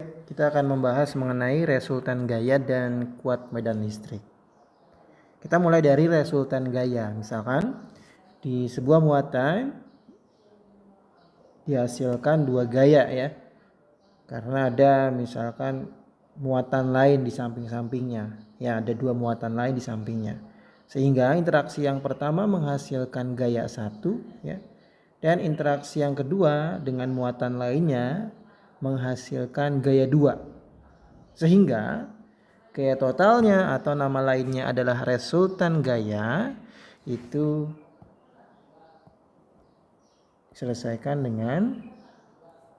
Kita akan membahas mengenai resultan gaya dan kuat medan listrik. Kita mulai dari resultan gaya. Misalkan di sebuah muatan dihasilkan dua gaya ya. Karena ada misalkan muatan lain di samping-sampingnya. Ya, ada dua muatan lain di sampingnya. Sehingga interaksi yang pertama menghasilkan gaya satu ya. Dan interaksi yang kedua dengan muatan lainnya menghasilkan gaya 2. Sehingga gaya totalnya atau nama lainnya adalah resultan gaya itu selesaikan dengan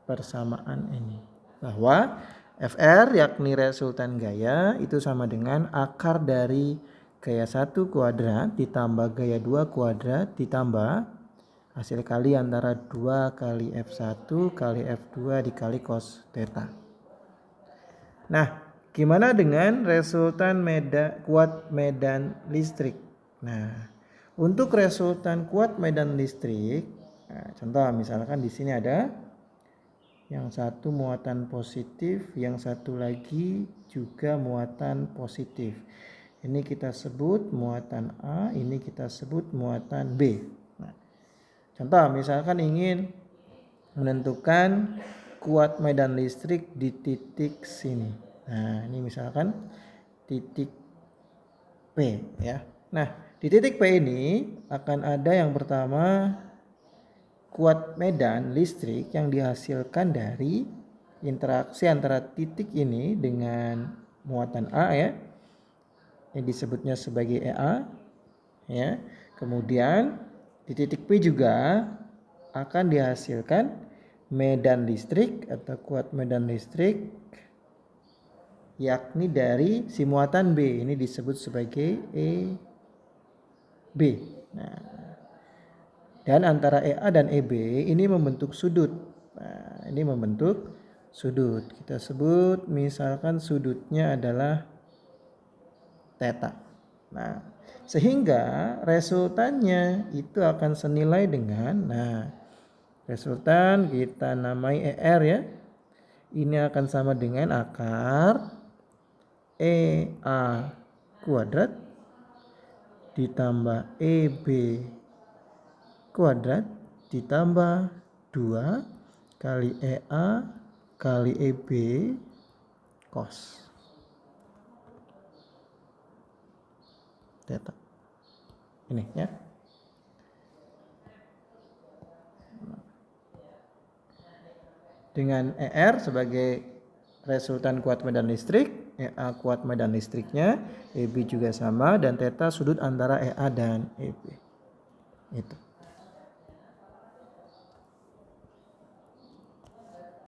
persamaan ini. Bahwa FR yakni resultan gaya itu sama dengan akar dari gaya 1 kuadrat ditambah gaya 2 kuadrat ditambah hasil kali antara 2 kali F1 kali F2 dikali cos theta. Nah, gimana dengan resultan kuat medan listrik? Nah, untuk resultan kuat medan listrik, contoh misalkan di sini ada yang satu muatan positif, yang satu lagi juga muatan positif. Ini kita sebut muatan A, ini kita sebut muatan B. Contoh misalkan ingin menentukan kuat medan listrik di titik sini. Nah, ini misalkan titik P ya. Nah, di titik P ini akan ada yang pertama kuat medan listrik yang dihasilkan dari interaksi antara titik ini dengan muatan A ya. Yang disebutnya sebagai EA ya. Kemudian di titik P juga akan dihasilkan medan listrik atau kuat medan listrik yakni dari si muatan B. Ini disebut sebagai EB. Nah, dan antara EA dan EB ini membentuk sudut. Nah, ini membentuk sudut. Kita sebut misalkan sudutnya adalah theta. Nah, sehingga resultannya itu akan senilai dengan resultan kita namai ER ya. Ini akan sama dengan akar EA kuadrat ditambah EB kuadrat ditambah 2 kali EA kali EB cos theta. Ini ya. Dengan ER sebagai resultan kuat medan listrik, EA kuat medan listriknya, EB juga sama dan theta sudut antara EA dan EB. Itu.